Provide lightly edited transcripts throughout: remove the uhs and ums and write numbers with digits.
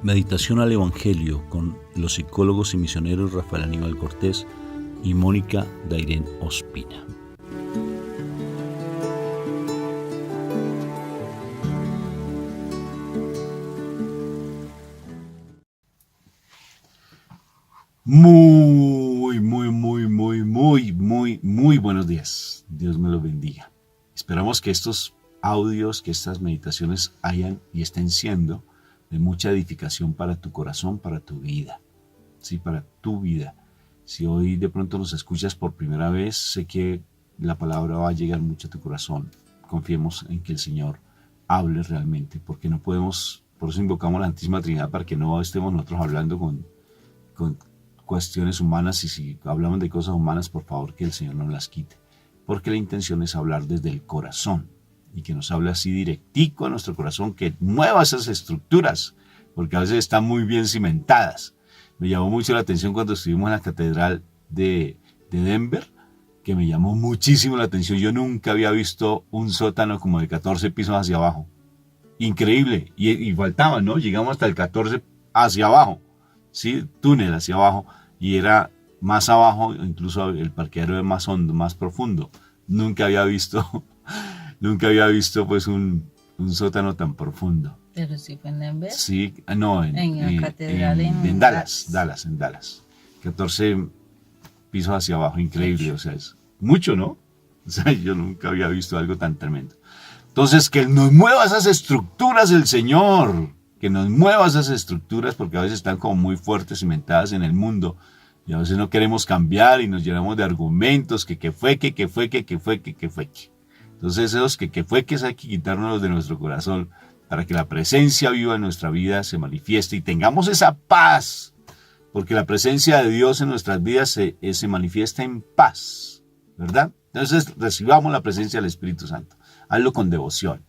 Meditación al Evangelio con los psicólogos y misioneros Rafael Aníbal Cortés y Mónica Dairén Ospina. Muy buenos días. Dios me los bendiga. Esperamos que estos audios, que estas meditaciones hayan y estén siendo de mucha edificación para tu corazón, para tu vida. Sí, para tu vida. Si hoy de pronto nos escuchas por primera vez, sé que la palabra va a llegar mucho a tu corazón. Confiemos en que el Señor hable realmente, porque no podemos, por eso invocamos la Santísima Trinidad, para que no estemos nosotros hablando con cuestiones humanas, y si hablamos de cosas humanas, por favor que el Señor nos las quite, porque la intención es hablar desde el corazón y que nos hable así directico a nuestro corazón, que mueva esas estructuras, porque a veces están muy bien cimentadas. Me llamó mucho la atención cuando estuvimos en la catedral de Denver, que me llamó muchísimo la atención. Yo nunca había visto un sótano como de 14 pisos hacia abajo. Increíble, y faltaba, ¿no? Llegamos hasta el 14 hacia abajo. Sí, túnel hacia abajo, y era más abajo, incluso el parqueadero era más hondo, más profundo. Nunca había visto pues un sótano tan profundo. ¿Pero sí fue en Denver? Sí, no, en la catedral en Dallas. 14 pisos hacia abajo, increíble, o sea, es mucho, ¿no? O sea, yo nunca había visto algo tan tremendo. Entonces, que nos mueva esas estructuras el Señor, que nos mueva esas estructuras, porque a veces están como muy fuertes, cimentadas en el mundo, y a veces no queremos cambiar y nos llenamos de argumentos, que fue. Entonces esos que hay que quitárnoslos de nuestro corazón, para que la presencia viva en nuestra vida se manifieste y tengamos esa paz, porque la presencia de Dios en nuestras vidas se manifiesta en paz, ¿verdad? Entonces recibamos la presencia del Espíritu Santo, hazlo con devoción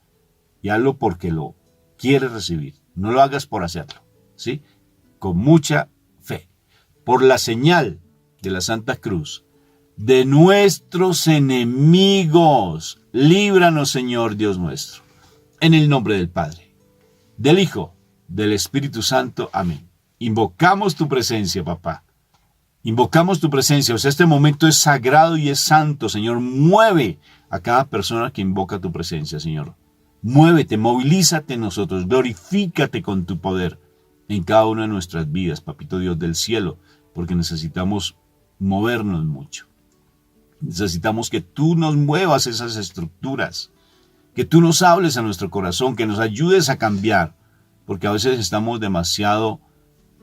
y hazlo porque lo quieres recibir. No lo hagas por hacerlo, ¿sí? Con mucha fe. Por la señal de la Santa Cruz, de nuestros enemigos, líbranos, Señor Dios nuestro. En el nombre del Padre, del Hijo, del Espíritu Santo. Amén. Invocamos tu presencia, papá. Invocamos tu presencia. O sea, este momento es sagrado y es santo, Señor. Mueve a cada persona que invoca tu presencia, Señor. Muévete, movilízate en nosotros, glorifícate con tu poder en cada una de nuestras vidas, Papito Dios del cielo, porque necesitamos movernos mucho. Necesitamos que tú nos muevas esas estructuras, que tú nos hables a nuestro corazón, que nos ayudes a cambiar, porque a veces estamos demasiado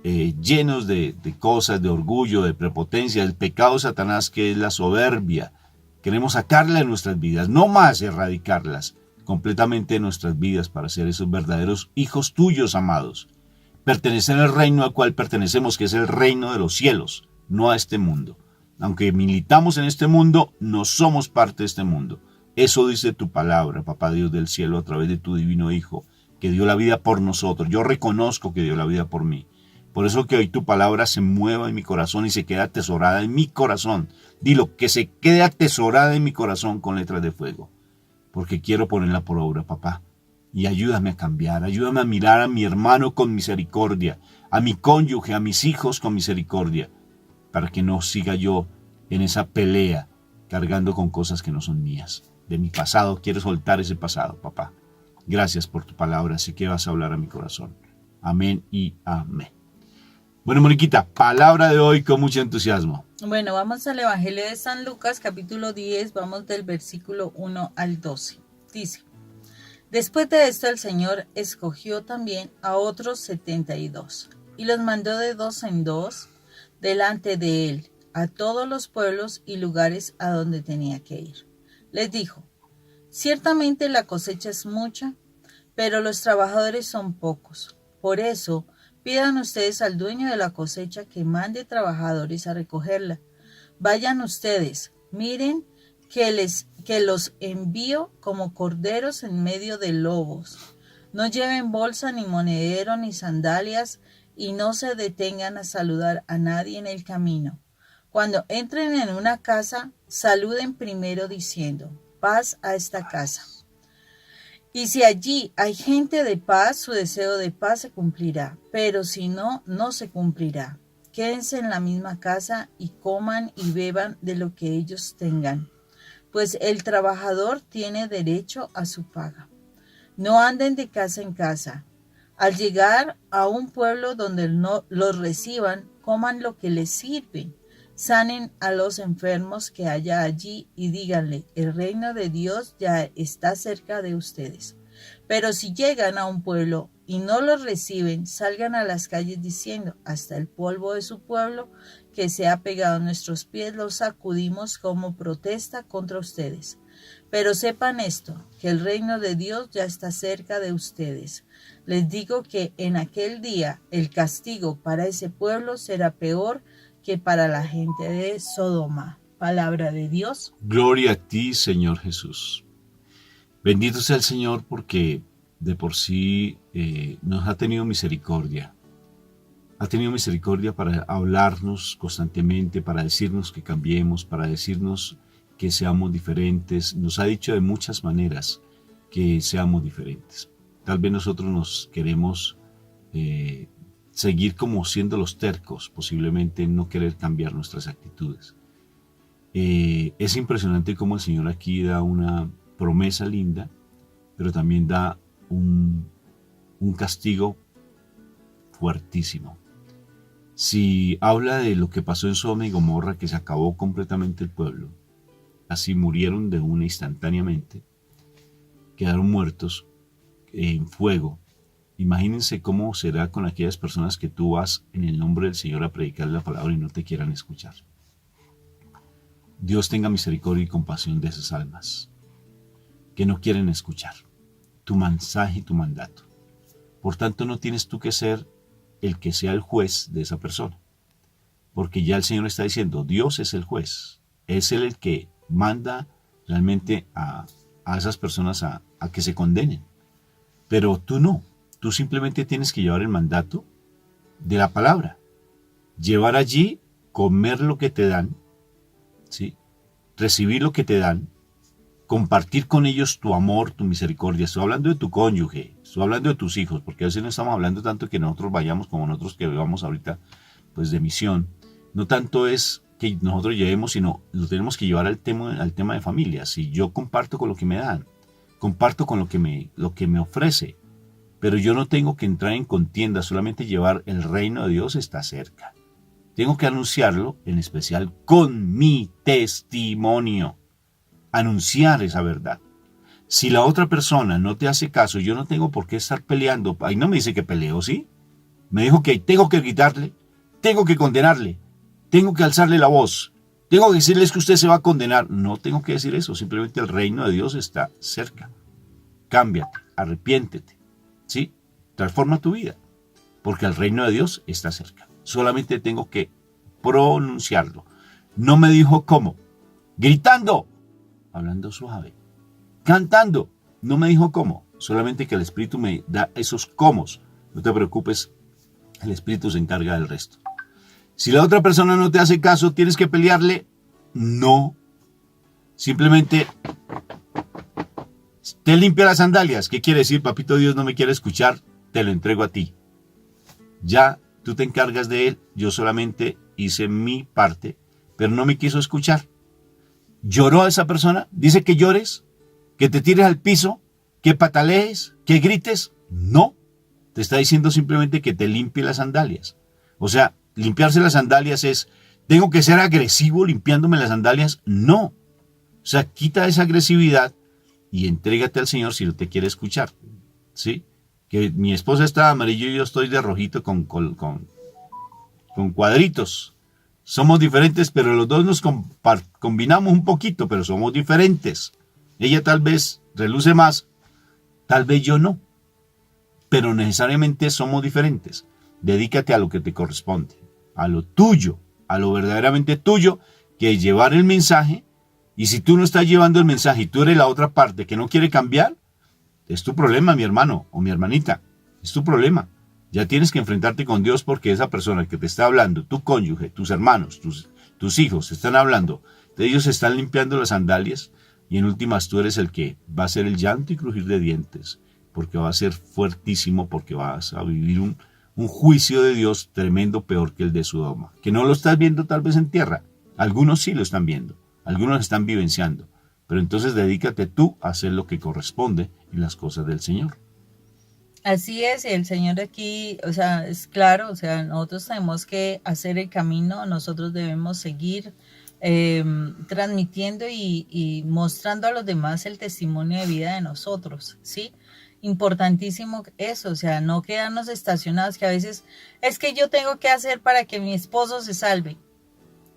llenos de cosas, de orgullo, de prepotencia, del pecado de Satanás, que es la soberbia. Queremos sacarla de nuestras vidas, no más erradicarlas completamente de nuestras vidas, para ser esos verdaderos hijos tuyos, amados. Pertenecer al reino al cual pertenecemos, que es el reino de los cielos, no a este mundo. Aunque militamos en este mundo, no somos parte de este mundo. Eso dice tu palabra, Papá Dios del cielo, a través de tu divino Hijo, que dio la vida por nosotros. Yo reconozco que dio la vida por mí. Por eso que hoy tu palabra se mueva en mi corazón y se queda atesorada en mi corazón. Dilo, que se quede atesorada en mi corazón con letras de fuego, porque quiero ponerla por obra, papá. Y ayúdame a cambiar, ayúdame a mirar a mi hermano con misericordia, a mi cónyuge, a mis hijos con misericordia, para que no siga yo en esa pelea, cargando con cosas que no son mías. De mi pasado, quiero soltar ese pasado, papá. Gracias por tu palabra, sé que vas a hablar a mi corazón. Amén y amén. Bueno, Moniquita, palabra de hoy con mucho entusiasmo. Bueno, vamos al Evangelio de San Lucas, capítulo 10, vamos del versículo 1 al 12. Dice: Después de esto el Señor escogió también a otros 72, y los mandó de dos en dos delante de él, a todos los pueblos y lugares a donde tenía que ir. Les dijo: Ciertamente la cosecha es mucha, pero los trabajadores son pocos. Por eso, pidan ustedes al dueño de la cosecha que mande trabajadores a recogerla. Vayan ustedes, miren que los envío como corderos en medio de lobos. No lleven bolsa, ni monedero, ni sandalias, y no se detengan a saludar a nadie en el camino. Cuando entren en una casa, saluden primero diciendo: paz a esta casa. Y si allí hay gente de paz, su deseo de paz se cumplirá, pero si no, no se cumplirá. Quédense en la misma casa y coman y beban de lo que ellos tengan, pues el trabajador tiene derecho a su paga. No anden de casa en casa. Al llegar a un pueblo donde no los reciban, coman lo que les sirven. Sanen a los enfermos que haya allí y díganle, el reino de Dios ya está cerca de ustedes. Pero si llegan a un pueblo y no los reciben, salgan a las calles diciendo, hasta el polvo de su pueblo que se ha pegado a nuestros pies lo sacudimos como protesta contra ustedes. Pero sepan esto, que el reino de Dios ya está cerca de ustedes. Les digo que en aquel día el castigo para ese pueblo será peor que para la gente de Sodoma. Palabra de Dios. Gloria a ti, Señor Jesús. Bendito sea el Señor porque de por sí nos ha tenido misericordia. Ha tenido misericordia para hablarnos constantemente, para decirnos que cambiemos, para decirnos que seamos diferentes. Nos ha dicho de muchas maneras que seamos diferentes. Tal vez nosotros nos queremos seguir como siendo los tercos, posiblemente no querer cambiar nuestras actitudes. Es impresionante cómo el Señor aquí da una promesa linda, pero también da un castigo fuertísimo. Si habla de lo que pasó en Sodoma y Gomorra, que se acabó completamente el pueblo, así murieron de una instantáneamente, quedaron muertos en fuego. Imagínense cómo será con aquellas personas que tú vas en el nombre del Señor a predicar la palabra y no te quieran escuchar. Dios tenga misericordia y compasión de esas almas que no quieren escuchar tu mensaje y tu mandato. Por tanto, no tienes tú que ser el que sea el juez de esa persona, porque ya el Señor está diciendo, Dios es el juez, es Él el que manda realmente a esas personas a que se condenen, pero tú no. Tú simplemente tienes que llevar el mandato de la palabra. Llevar allí, comer lo que te dan, ¿sí? Recibir lo que te dan, compartir con ellos tu amor, tu misericordia. Estoy hablando de tu cónyuge, estoy hablando de tus hijos, porque a veces no estamos hablando tanto que nosotros vayamos como nosotros que vamos ahorita pues de misión. No tanto es que nosotros llevemos, sino lo tenemos que llevar al tema de familia. Si yo comparto con lo que me dan, comparto con lo que me ofrece, pero yo no tengo que entrar en contienda, solamente llevar el reino de Dios está cerca. Tengo que anunciarlo, en especial con mi testimonio. Anunciar esa verdad. Si la otra persona no te hace caso, yo no tengo por qué estar peleando. Ahí no me dice que peleo, ¿sí? Me dijo que tengo que gritarle, tengo que condenarle, tengo que alzarle la voz, tengo que decirles que usted se va a condenar. No tengo que decir eso, simplemente el reino de Dios está cerca. Cámbiate, arrepiéntete. ¿Sí? Transforma tu vida, porque el reino de Dios está cerca. Solamente tengo que pronunciarlo. No me dijo cómo. Gritando, hablando suave. Cantando, no me dijo cómo. Solamente que el Espíritu me da esos cómo. No te preocupes, el Espíritu se encarga del resto. Si la otra persona no te hace caso, ¿tienes que pelearle? No. Simplemente te limpia las sandalias. ¿Qué quiere decir? Papito Dios no me quiere escuchar, te lo entrego a ti. Ya tú te encargas de él, yo solamente hice mi parte, pero no me quiso escuchar. ¿Lloró a esa persona? ¿Dice que llores? ¿Que te tires al piso? ¿Que patalees? ¿Que grites? No. Te está diciendo simplemente que te limpie las sandalias. O sea, limpiarse las sandalias es, ¿tengo que ser agresivo limpiándome las sandalias? No. O sea, quita esa agresividad y entrégate al Señor si no te quiere escuchar, ¿sí? Que mi esposa está de amarillo y yo estoy de rojito con cuadritos. Somos diferentes, pero los dos nos combinamos un poquito, pero somos diferentes. Ella tal vez reluce más, tal vez yo no, pero necesariamente somos diferentes. Dedícate a lo que te corresponde, a lo tuyo, a lo verdaderamente tuyo, que es llevar el mensaje. Y si tú no estás llevando el mensaje y tú eres la otra parte que no quiere cambiar, es tu problema, mi hermano o mi hermanita. Es tu problema. Ya tienes que enfrentarte con Dios porque esa persona que te está hablando, tu cónyuge, tus hermanos, tus hijos, están hablando. Ellos están limpiando las sandalias y en últimas tú eres el que va a ser el llanto y crujir de dientes, porque va a ser fuertísimo, porque vas a vivir un juicio de Dios tremendo, peor que el de Sodoma, que no lo estás viendo tal vez en tierra, algunos sí lo están viendo, algunos están vivenciando, pero entonces dedícate tú a hacer lo que corresponde en las cosas del Señor. Así es, el Señor aquí, o sea, es claro, o sea, nosotros tenemos que hacer el camino, nosotros debemos seguir transmitiendo y mostrando a los demás el testimonio de vida de nosotros, ¿sí? Importantísimo eso, o sea, no quedarnos estacionados, que a veces es que yo tengo que hacer para que mi esposo se salve.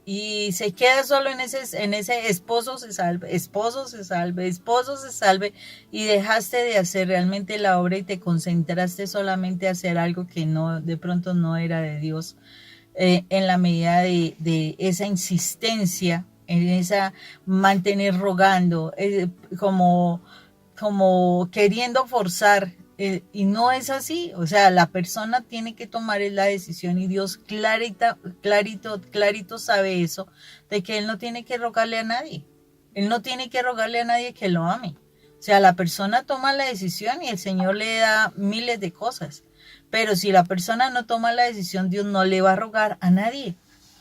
Y se queda solo en ese esposo se salve, esposo se salve, esposo se salve, y dejaste de hacer realmente la obra y te concentraste solamente a hacer algo que no, de pronto no era de Dios, en la medida de esa insistencia, en esa mantener rogando, como queriendo forzar, y no es así, o sea, la persona tiene que tomar la decisión y Dios clarito sabe eso, de que Él no tiene que rogarle a nadie, Él no tiene que rogarle a nadie que lo ame, o sea, la persona toma la decisión y el Señor le da miles de cosas, pero si la persona no toma la decisión, Dios no le va a rogar a nadie.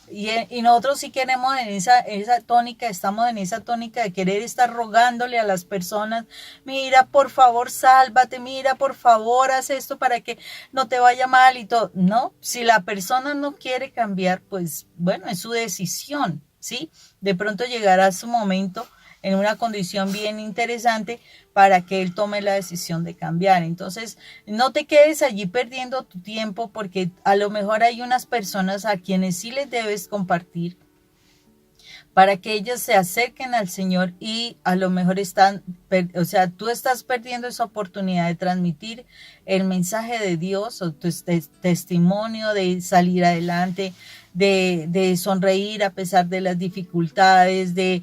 Y nosotros sí queremos en esa tónica, estamos en esa tónica de querer estar rogándole a las personas, mira, por favor, sálvate, mira, por favor, haz esto para que no te vaya mal y todo. No, si la persona no quiere cambiar, pues bueno, es su decisión, ¿sí? De pronto llegará su momento en una condición bien interesante para que él tome la decisión de cambiar. Entonces, no te quedes allí perdiendo tu tiempo, porque a lo mejor hay unas personas a quienes sí les debes compartir para que ellos se acerquen al Señor, y a lo mejor o sea, tú estás perdiendo esa oportunidad de transmitir el mensaje de Dios o tu testimonio de salir adelante, de sonreír a pesar de las dificultades, de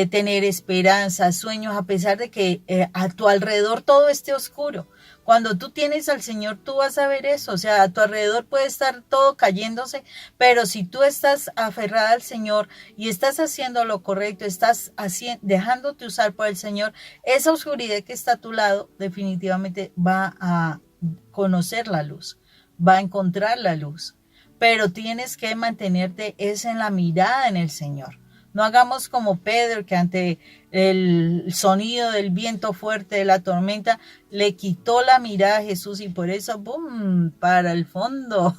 tener esperanza, sueños, a pesar de que a tu alrededor todo esté oscuro. Cuando tú tienes al Señor, tú vas a ver eso, o sea, a tu alrededor puede estar todo cayéndose, pero si tú estás aferrada al Señor y estás haciendo lo correcto, estás dejándote usar por el Señor, esa oscuridad que está a tu lado definitivamente va a conocer la luz, va a encontrar la luz, pero tienes que mantenerte en la mirada en el Señor. No hagamos como Pedro, que ante el sonido del viento fuerte de la tormenta le quitó la mirada a Jesús y por eso, ¡bum!, para el fondo.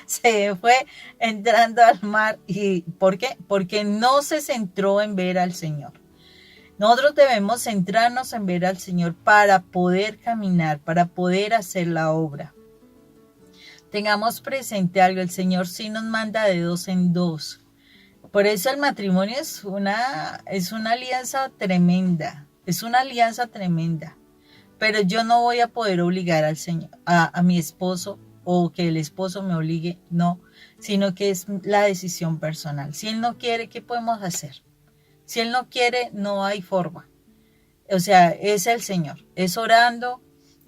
Se fue entrando al mar. ¿Y por qué? Porque no se centró en ver al Señor. Nosotros debemos centrarnos en ver al Señor para poder caminar, para poder hacer la obra. Tengamos presente algo, el Señor sí nos manda de 2 en 2. Por eso el matrimonio es una alianza tremenda, pero yo no voy a poder obligar al Señor, a mi esposo, o que el esposo me obligue, no, sino que es la decisión personal. Si Él no quiere, ¿qué podemos hacer? Si Él no quiere, no hay forma. O sea, es el Señor, es orando,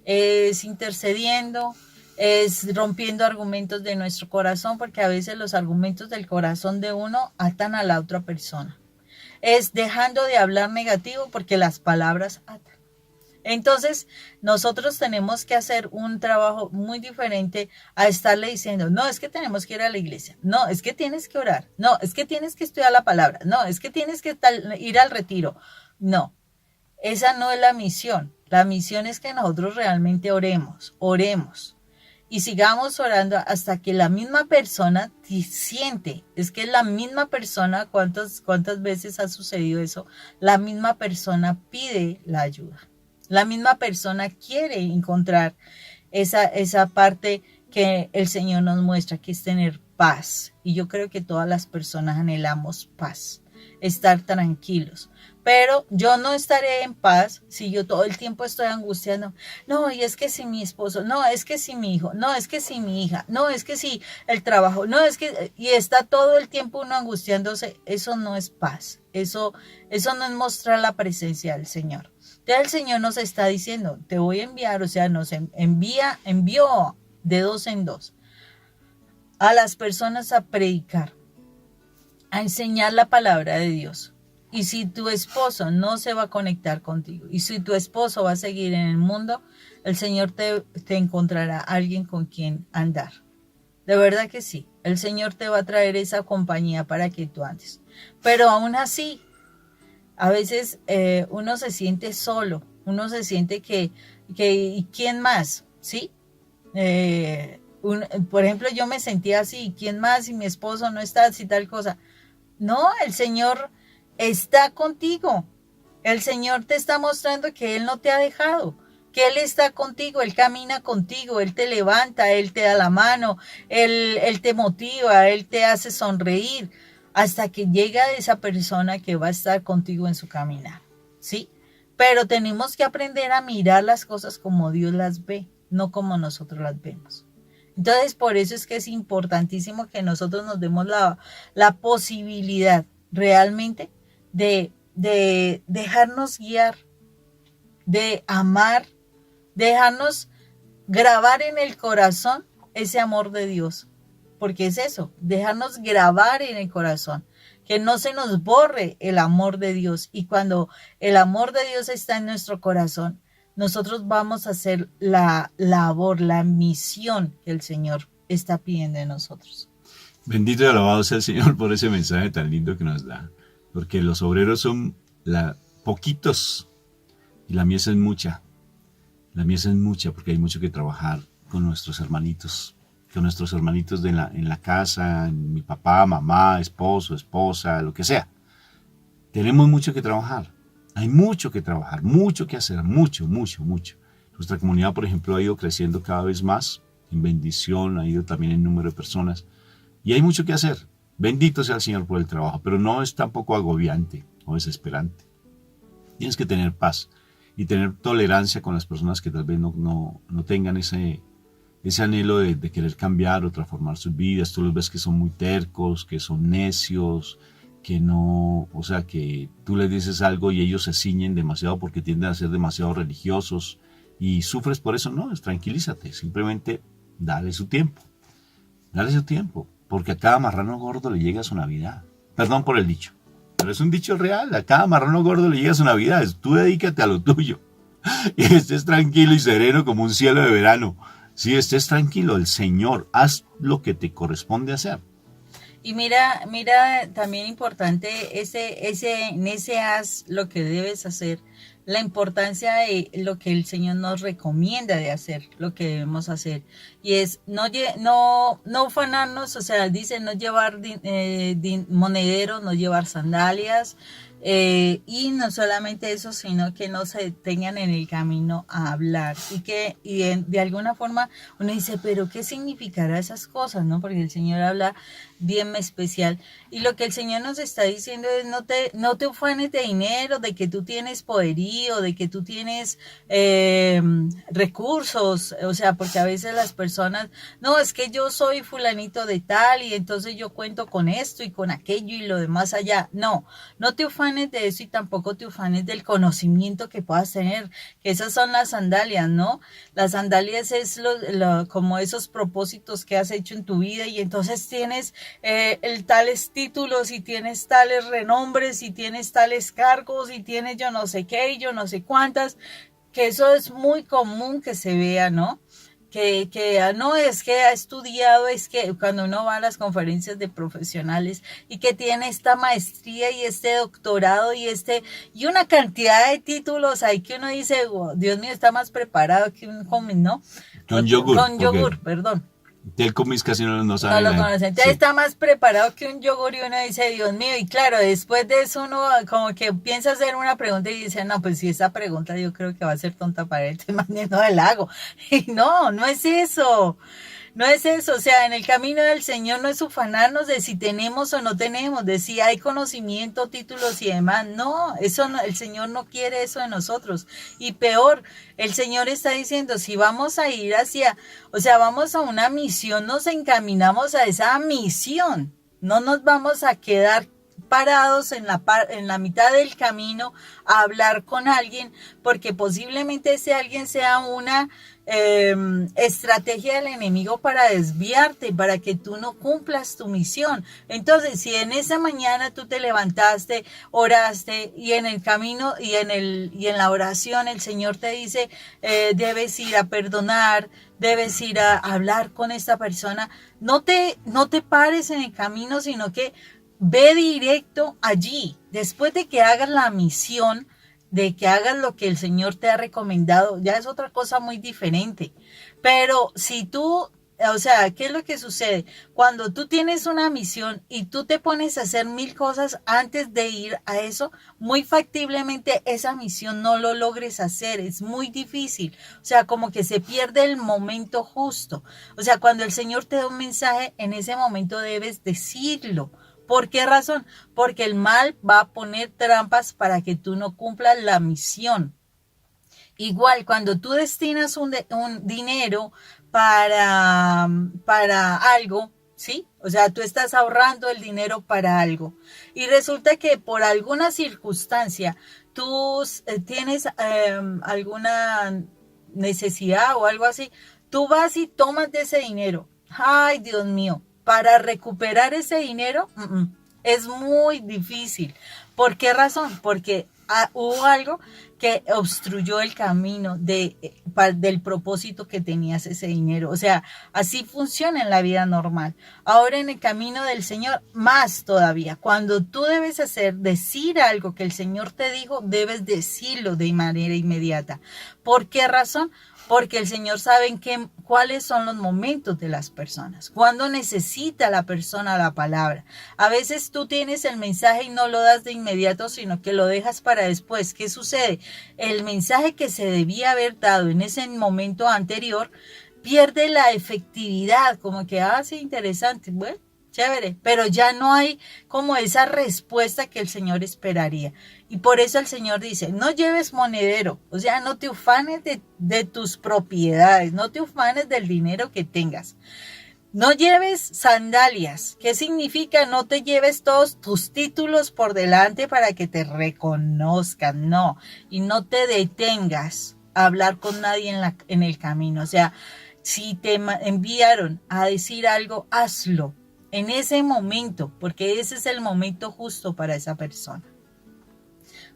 es intercediendo, es rompiendo argumentos de nuestro corazón, porque a veces los argumentos del corazón de uno atan a la otra persona. Es dejando de hablar negativo, porque las palabras atan. Entonces, nosotros tenemos que hacer un trabajo muy diferente a estarle diciendo, no, es que tenemos que ir a la iglesia, no, es que tienes que orar, no, es que tienes que estudiar la palabra, no, es que tienes que ir al retiro. No, esa no es la misión. La misión es que nosotros realmente oremos. Y sigamos orando hasta que la misma persona siente, es que la misma persona, ¿cuántas veces ha sucedido eso? La misma persona pide la ayuda. La misma persona quiere encontrar esa parte que el Señor nos muestra, que es tener paz. Y yo creo que todas las personas anhelamos paz, estar tranquilos. Pero yo no estaré en paz si yo todo el tiempo estoy angustiando. No, y es que si mi esposo, no, es que si mi hijo, no, es que si mi hija, no, es que si el trabajo, no, es que, y está todo el tiempo uno angustiándose. Eso no es paz. Eso no es mostrar la presencia del Señor. Entonces el Señor nos está diciendo, te voy a enviar, o sea, nos envió de 2 en 2 a las personas a predicar, a enseñar la palabra de Dios. Y si tu esposo no se va a conectar contigo, y si tu esposo va a seguir en el mundo, el Señor te encontrará alguien con quien andar. De verdad que sí, el Señor te va a traer esa compañía para que tú andes. Pero aún así, a veces uno se siente solo, uno se siente que ¿y quién más? ¿Sí? Por ejemplo, yo me sentía así, ¿quién más? Si mi esposo no está, si tal cosa. No, el Señor está contigo. El Señor te está mostrando que Él no te ha dejado, que Él está contigo, Él camina contigo, Él te levanta, Él te da la mano, Él te motiva, Él te hace sonreír, hasta que llega esa persona que va a estar contigo en su caminar, ¿sí? Pero tenemos que aprender a mirar las cosas como Dios las ve, no como nosotros las vemos. Entonces, por eso es que es importantísimo que nosotros nos demos la posibilidad realmente de dejarnos guiar, de amar, dejarnos grabar en el corazón ese amor de Dios. Porque es eso, dejarnos grabar en el corazón, que no se nos borre el amor de Dios. Y cuando el amor de Dios está en nuestro corazón, nosotros vamos a hacer la labor, la misión que el Señor está pidiendo de nosotros. Bendito y alabado sea el Señor por ese mensaje tan lindo que nos da. Porque los obreros son poquitos y la mies es mucha. La mies es mucha porque hay mucho que trabajar con nuestros hermanitos. Con nuestros hermanitos en la casa, mi papá, mamá, esposo, esposa, lo que sea. Tenemos mucho que trabajar. Hay mucho que trabajar, mucho que hacer, mucho. Nuestra comunidad, por ejemplo, ha ido creciendo cada vez más en bendición, ha ido también en número de personas. Y hay mucho que hacer. Bendito sea el Señor por el trabajo, pero no es tampoco agobiante o desesperante. Tienes que tener paz y tener tolerancia con las personas que tal vez no tengan ese anhelo de querer cambiar o transformar sus vidas. Tú los ves que son muy tercos, que son necios, que no, o sea, que tú les dices algo y ellos se ciñen demasiado porque tienden a ser demasiado religiosos y sufres por eso. No, tranquilízate, simplemente dale su tiempo, porque a cada marrano gordo le llega su Navidad. Perdón por el dicho, pero es un dicho real, a cada marrano gordo le llega su Navidad. Tú dedícate a lo tuyo y estés tranquilo y sereno como un cielo de verano. Si estés tranquilo, el Señor, haz lo que te corresponde hacer. Y mira, también importante en ese haz lo que debes hacer, la importancia de lo que el Señor nos recomienda de hacer, lo que debemos hacer. Y es no ufanarnos, o sea, dice no llevar monederos, no llevar sandalias, y no solamente eso, sino que no se detengan en el camino a hablar de alguna forma uno dice, pero ¿qué significará esas cosas? ¿No? Porque el Señor habla bien especial y lo que el Señor nos está diciendo es no te ufanes de dinero, de que tú tienes poderío, de que tú tienes recursos, o sea, porque a veces las personas, no, es que yo soy fulanito de tal y entonces yo cuento con esto y con aquello y lo demás allá. No te ufanes de eso y tampoco te ufanes del conocimiento que puedas tener, que esas son las sandalias, ¿no? Las sandalias es como esos propósitos que has hecho en tu vida y entonces tienes tales títulos y tienes tales renombres y tienes tales cargos y tienes yo no sé qué y yo no sé cuántas, que eso es muy común que se vea, ¿no? Que no es que ha estudiado, es que cuando uno va a las conferencias de profesionales y que tiene esta maestría y este doctorado y una cantidad de títulos ahí que uno dice, oh, Dios mío, está más preparado que un joven, ¿no? Con yogur, perdón. Del comis casi no sabe. No lo conocen. Entonces sí. Está más preparado que un yogur y uno dice, Dios mío, y claro, después de eso uno como que piensa hacer una pregunta y dice, no, pues si esa pregunta yo creo que va a ser tonta para él, te mandando del lago. Y no es eso. No es eso, o sea, en el camino del Señor no es ufanarnos de si tenemos o no tenemos, de si hay conocimiento, títulos y demás. No, eso no, el Señor no quiere eso de nosotros. Y peor, el Señor está diciendo, si vamos a ir vamos a una misión, nos encaminamos a esa misión. No nos vamos a quedar parados en la mitad del camino a hablar con alguien, porque posiblemente ese alguien sea una estrategia del enemigo para desviarte, para que tú no cumplas tu misión. Entonces, si en esa mañana tú te levantaste, oraste y en el camino y en la oración el Señor te dice, debes ir a perdonar, debes ir a hablar con esta persona, no te pares en el camino, sino que ve directo allí. Después de que hagas la misión, de que hagas lo que el Señor te ha recomendado, ya es otra cosa muy diferente. Pero si tú, o sea, ¿qué es lo que sucede? Cuando tú tienes una misión y tú te pones a hacer 1000 cosas antes de ir a eso, muy factiblemente esa misión no lo logres hacer, es muy difícil. O sea, como que se pierde el momento justo. O sea, cuando el Señor te da un mensaje, en ese momento debes decirlo. ¿Por qué razón? Porque el mal va a poner trampas para que tú no cumplas la misión. Igual, cuando tú destinas un dinero para algo, ¿sí? O sea, tú estás ahorrando el dinero para algo. Y resulta que por alguna circunstancia tú tienes alguna necesidad o algo así, tú vas y tomas de ese dinero. Ay, Dios mío, para recuperar ese dinero es muy difícil. ¿Por qué razón? Porque hubo algo que obstruyó el camino del propósito que tenías ese dinero. O sea, así funciona en la vida normal. Ahora en el camino del Señor, más todavía. Cuando tú debes decir algo que el Señor te dijo, debes decirlo de manera inmediata. ¿Por qué razón? Porque el Señor sabe cuáles son los momentos de las personas, cuándo necesita la persona la palabra. A veces tú tienes el mensaje y no lo das de inmediato, sino que lo dejas para después. ¿Qué sucede? El mensaje que se debía haber dado en ese momento anterior pierde la efectividad, como que, sí, interesante, bueno, chévere, pero ya no hay como esa respuesta que el Señor esperaría. Y por eso el Señor dice, no lleves monedero, o sea, no te ufanes de tus propiedades, no te ufanes del dinero que tengas. No lleves sandalias. ¿Qué significa? No te lleves todos tus títulos por delante para que te reconozcan, no. Y no te detengas a hablar con nadie en el camino. O sea, si te enviaron a decir algo, hazlo en ese momento, porque ese es el momento justo para esa persona.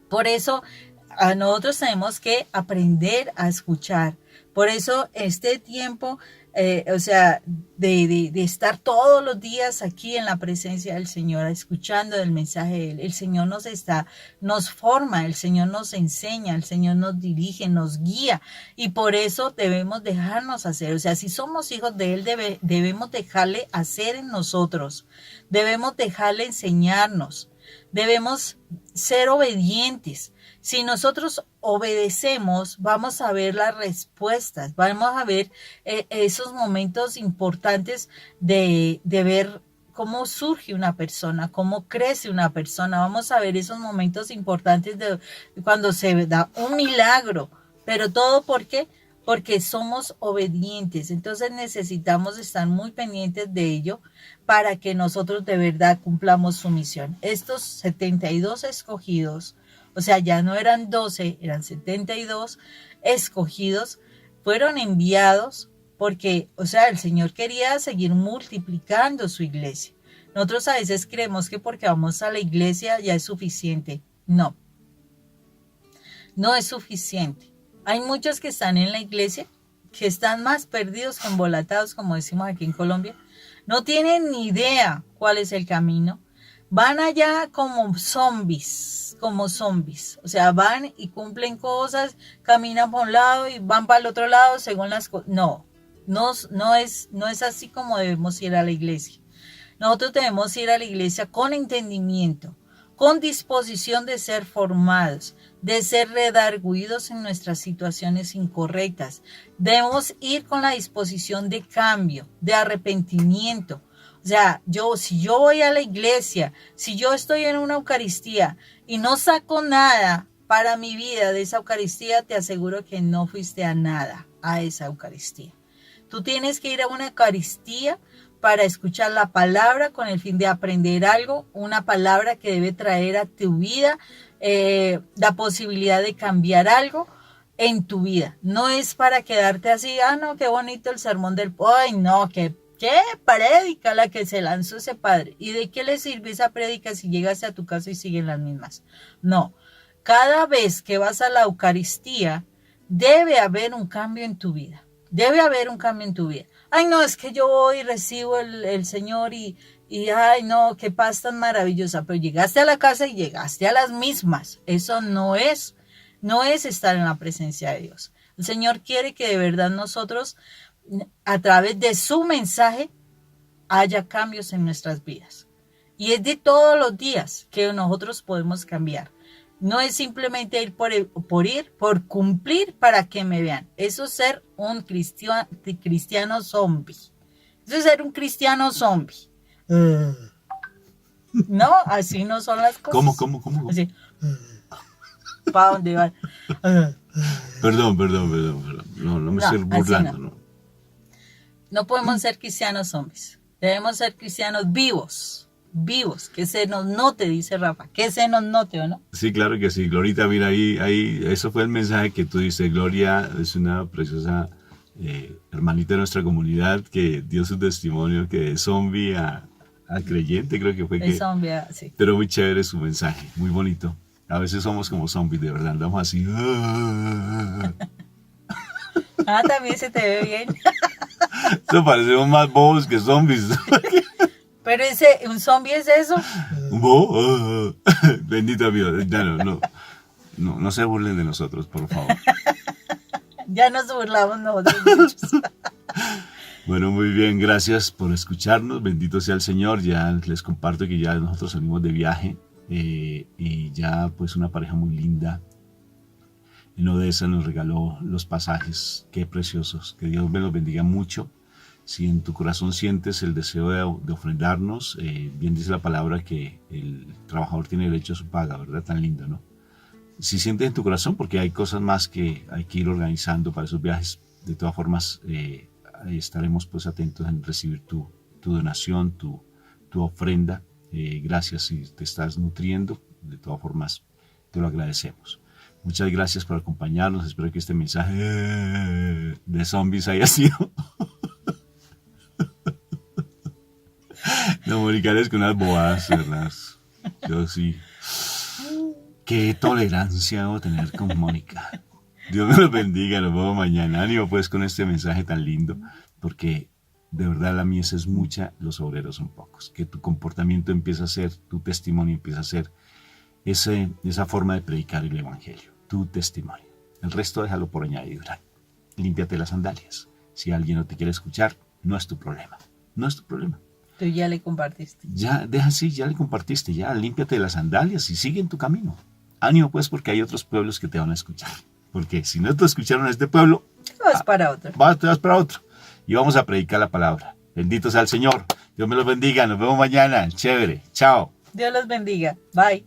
Por eso a nosotros tenemos que aprender a escuchar. Por eso este tiempo, o sea, de estar todos los días aquí en la presencia del Señor, escuchando el mensaje de Él, el Señor nos forma, el Señor nos enseña, el Señor nos dirige, nos guía, y por eso debemos dejarnos hacer. O sea, si somos hijos de Él, debemos dejarle hacer en nosotros, debemos dejarle enseñarnos, debemos ser obedientes. Si nosotros obedecemos, vamos a ver las respuestas, vamos a ver esos momentos importantes de ver cómo surge una persona, cómo crece una persona. Vamos a ver esos momentos importantes de cuando se da un milagro. Pero todo ¿por qué? Porque somos obedientes. Entonces necesitamos estar muy pendientes de ello para que nosotros de verdad cumplamos su misión. Estos 72 escogidos, o sea, ya no eran 12, eran 72 escogidos, fueron enviados porque, o sea, el Señor quería seguir multiplicando su iglesia. Nosotros a veces creemos que porque vamos a la iglesia ya es suficiente. No, no es suficiente. Hay muchos que están en la iglesia, que están más perdidos que embolatados, como decimos aquí en Colombia. No tienen ni idea cuál es el camino. Van allá como zombies. O sea, van y cumplen cosas, caminan por un lado y van para el otro lado según las cosas. No es así como debemos ir a la iglesia. Nosotros debemos ir a la iglesia con entendimiento, con disposición de ser formados, de ser redarguidos en nuestras situaciones incorrectas. Debemos ir con la disposición de cambio, de arrepentimiento. O sea, si yo voy a la iglesia, si yo estoy en una Eucaristía y no saco nada para mi vida de esa Eucaristía, te aseguro que no fuiste a nada a esa Eucaristía. Tú tienes que ir a una Eucaristía para escuchar la palabra con el fin de aprender algo, una palabra que debe traer a tu vida la posibilidad de cambiar algo en tu vida. No es para quedarte así, no, qué bonito el sermón del... ¡Ay, no, qué prédica la que se lanzó ese padre! ¿Y de qué le sirve esa prédica si llegaste a tu casa y siguen las mismas? No, cada vez que vas a la Eucaristía, debe haber un cambio en tu vida. Debe haber un cambio en tu vida. Ay, no, es que yo voy y recibo el Señor y ay, no, qué paz tan maravillosa. Pero llegaste a la casa y llegaste a las mismas. Eso no es estar en la presencia de Dios. El Señor quiere que de verdad nosotros, a través de su mensaje, haya cambios en nuestras vidas. Y es de todos los días que nosotros podemos cambiar. No es simplemente ir por cumplir para que me vean. Eso es ser un cristiano zombie. Eso es ser un cristiano zombie. No, así no son las cosas. ¿Cómo? Así. ¿Para dónde van? Perdón. No me estoy burlando, ¿no? No podemos ser cristianos zombies. Debemos ser cristianos vivos, que se nos note, dice Rafa, que se nos note, ¿o no? Sí, claro que sí. Glorita, mira, ahí, eso fue el mensaje que tú dices. Gloria es una preciosa hermanita de nuestra comunidad que dio su testimonio, que de zombie a creyente, creo que fue. De zombie, sí. Pero muy chévere su mensaje, muy bonito. A veces somos como zombies, de verdad, andamos así. También se te ve bien. Eso parecemos más bobos que zombies. Pero un zombie es eso. Bendito Dios. No se burlen de nosotros, por favor. Ya nos burlamos nosotros. Bueno, muy bien, gracias por escucharnos. Bendito sea el Señor. Ya les comparto que ya nosotros salimos de viaje y ya pues una pareja muy linda en Odessa nos regaló los pasajes. Qué preciosos. Que Dios me los bendiga mucho. Si en tu corazón sientes el deseo de ofrendarnos, bien dice la palabra que el trabajador tiene derecho a su paga, ¿verdad? Tan lindo, ¿no? Si sientes en tu corazón, porque hay cosas más que hay que ir organizando para esos viajes, de todas formas estaremos pues atentos en recibir tu donación, tu ofrenda. Gracias si te estás nutriendo, de todas formas te lo agradecemos. Muchas gracias por acompañarnos. Espero que este mensaje de zombies haya sido no, Mónica, eres con unas bobadas, ¿verdad? Yo sí. Qué tolerancia debo tener con Mónica. Dios me los bendiga, nos vemos mañana. Ánimo pues con este mensaje tan lindo, porque de verdad la mies es mucha, los obreros son pocos. Que tu comportamiento empiece a ser, tu testimonio empieza a ser esa forma de predicar el evangelio, tu testimonio. El resto déjalo por añadidura. Límpiate las sandalias. Si alguien no te quiere escuchar, no es tu problema. No es tu problema. Tú ya le compartiste. Ya, deja así, ya le compartiste, ya, límpiate las sandalias y sigue en tu camino. Ánimo pues, porque hay otros pueblos que te van a escuchar. Porque si no te escucharon a este pueblo, vas para otro. Te vas para otro. Y vamos a predicar la palabra. Bendito sea el Señor. Dios me los bendiga. Nos vemos mañana. Chévere. Chao. Dios los bendiga. Bye.